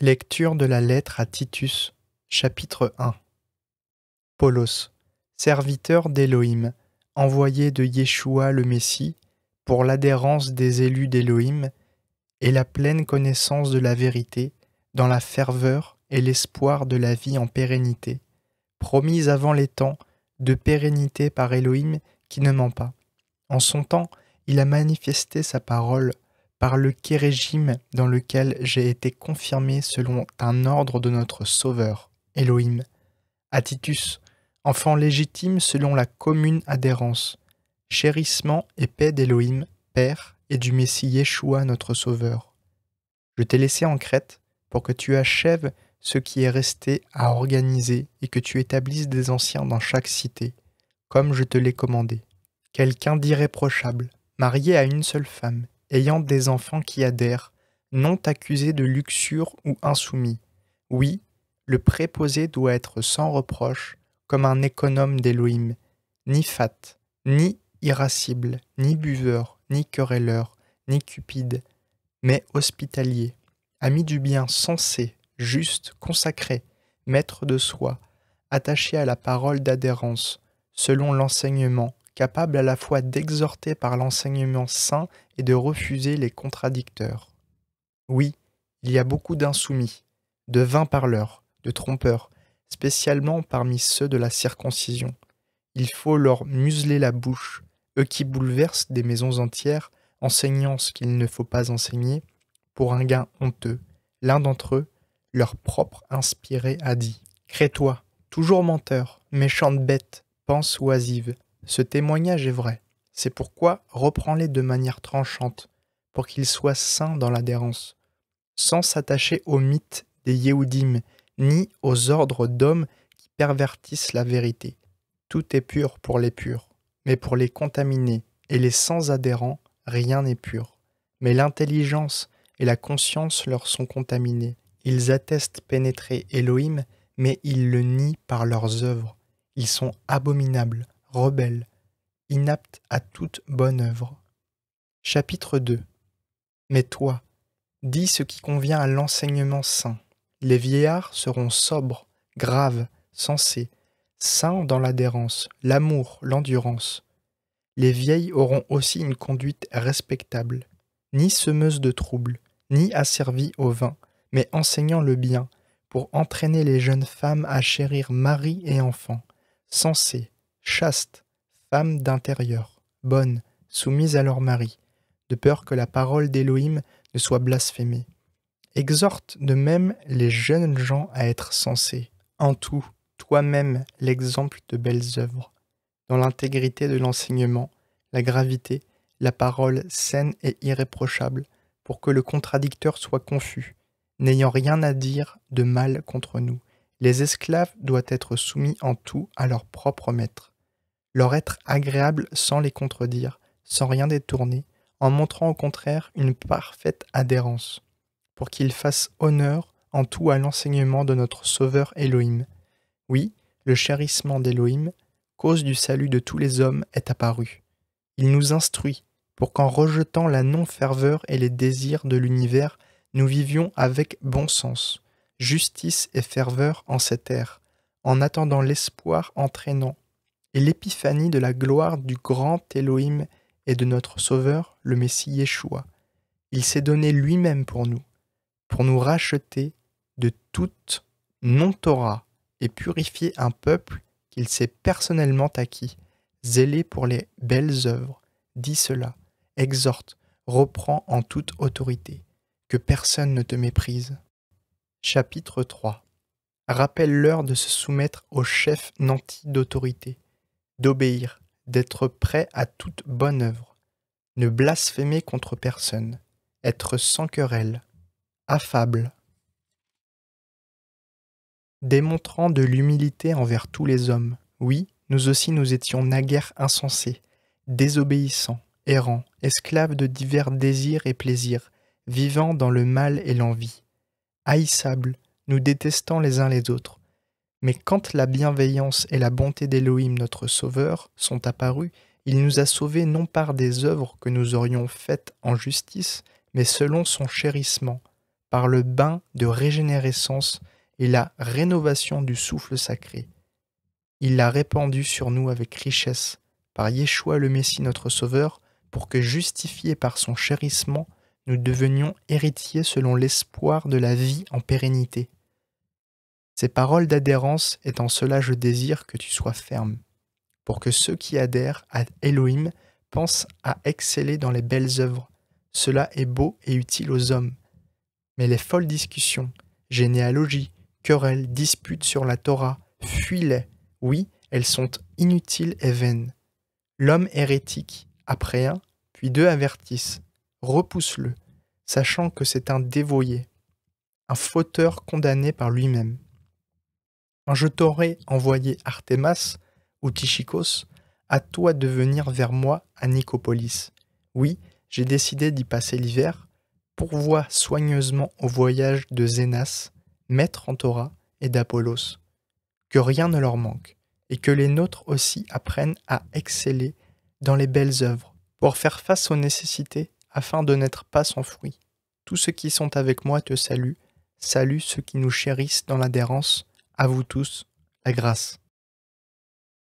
Lecture de la lettre à Titus, chapitre 1. Paulos, serviteur d'Élohim, envoyé de Yeshua le Messie, pour l'adhérence des élus d'Élohim et la pleine connaissance de la vérité, dans la ferveur et l'espoir de la vie en pérennité, promise avant les temps, de pérennité par Élohim qui ne ment pas. En son temps, il a manifesté sa parole par le kérégime dans lequel j'ai été confirmé selon un ordre de notre Sauveur, Élohim. À Titus, enfant légitime selon la commune adhérence, chérissement et paix d'Élohim, Père, et du Messie Yeshua notre Sauveur. Je t'ai laissé en Crète pour que tu achèves ce qui est resté à organiser et que tu établisses des anciens dans chaque cité, comme je te l'ai commandé. Quelqu'un d'irréprochable, marié à une seule femme, ayant des enfants qui adhèrent, non accusés de luxure ou insoumis. Oui, le préposé doit être sans reproche, comme un économe d'Élohim, ni fat, ni irascible, ni buveur, ni querelleur, ni cupide, mais hospitalier, ami du bien, sensé, juste, consacré, maître de soi, attaché à la parole d'adhérence, selon l'enseignement, capable à la fois d'exhorter par l'enseignement saint et de refuser les contradicteurs. Oui, il y a beaucoup d'insoumis, de vains parleurs, de trompeurs, spécialement parmi ceux de la circoncision. Il faut leur museler la bouche, eux qui bouleversent des maisons entières, enseignant ce qu'il ne faut pas enseigner, pour un gain honteux. L'un d'entre eux, leur propre inspiré, a dit « Crée-toi, toujours menteur, méchante bête, pense oisive, ce témoignage est vrai. C'est pourquoi reprends-les de manière tranchante, pour qu'ils soient saints dans l'adhérence, sans s'attacher aux mythes des Yéhoudim, ni aux ordres d'hommes qui pervertissent la vérité. Tout est pur pour les purs, mais pour les contaminés et les sans-adhérents, rien n'est pur. Mais l'intelligence et la conscience leur sont contaminées. Ils attestent pénétrer Élohim, mais ils le nient par leurs œuvres. Ils sont abominables, rebelles, inaptes à toute bonne œuvre. Chapitre 2. Mais toi, dis ce qui convient à l'enseignement saint. Les vieillards seront sobres, graves, sensés, saints dans l'adhérence, l'amour, l'endurance. Les vieilles auront aussi une conduite respectable, ni semeuses de troubles, ni asservies au vin, mais enseignant le bien, pour entraîner les jeunes femmes à chérir mari et enfants, sensées, chastes, femmes d'intérieur, bonnes, soumises à leur mari, de peur que la parole d'Élohim ne soit blasphémée. Exhorte de même les jeunes gens à être sensés. En tout, toi-même l'exemple de belles œuvres. Dans l'intégrité de l'enseignement, la gravité, la parole saine et irréprochable, pour que le contradicteur soit confus, n'ayant rien à dire de mal contre nous. Les esclaves doivent être soumis en tout à leur propre maître. Leur être agréable sans les contredire, sans rien détourner, en montrant au contraire une parfaite adhérence, pour qu'ils fassent honneur en tout à l'enseignement de notre Sauveur Élohim. Oui, le chérissement d'Élohim, cause du salut de tous les hommes, est apparu. Il nous instruit, pour qu'en rejetant la non-ferveur et les désirs de l'univers, nous vivions avec bon sens, justice et ferveur en cette ère, en attendant l'espoir entraînant, et l'épiphanie de la gloire du grand Élohim et de notre Sauveur, le Messie Yeshua. Il s'est donné lui-même pour nous racheter de toute non-Torah et purifier un peuple qu'il s'est personnellement acquis, zélé pour les belles œuvres. Dis cela, exhorte, reprends en toute autorité, que personne ne te méprise. Chapitre 3. Rappelle-leur de se soumettre au chef nanti d'autorité, d'obéir, d'être prêt à toute bonne œuvre, ne blasphémer contre personne, être sans querelle, affable, démontrant de l'humilité envers tous les hommes. Oui, nous aussi nous étions naguère insensés, désobéissants, errants, esclaves de divers désirs et plaisirs, vivant dans le mal et l'envie, haïssables, nous détestant les uns les autres. Mais quand la bienveillance et la bonté d'Élohim notre Sauveur sont apparues, il nous a sauvés non par des œuvres que nous aurions faites en justice, mais selon son chérissement, par le bain de régénérescence et la rénovation du souffle sacré. Il l'a répandu sur nous avec richesse, par Yeshua le Messie notre Sauveur, pour que, justifiés par son chérissement, nous devenions héritiers selon l'espoir de la vie en pérennité. Ces paroles d'adhérence est en cela je désire que tu sois ferme, pour que ceux qui adhèrent à Elohim pensent à exceller dans les belles œuvres. Cela est beau et utile aux hommes. Mais les folles discussions, généalogies, querelles, disputes sur la Torah, fuis-les. Oui, elles sont inutiles et vaines. L'homme hérétique, après un, puis deux avertissent. Repousse-le, sachant que c'est un dévoyé, un fauteur condamné par lui-même. Quand je t'aurai envoyé Artémas ou Tychicos, à toi de venir vers moi à Nicopolis. Oui, j'ai décidé d'y passer l'hiver. Pourvois soigneusement au voyage de Zénas, maître en Torah, et d'Apollos. Que rien ne leur manque, et que les nôtres aussi apprennent à exceller dans les belles œuvres, pour faire face aux nécessités, afin de n'être pas sans fruit. Tous ceux qui sont avec moi te saluent, salue ceux qui nous chérissent dans l'adhérence, à vous tous, la grâce.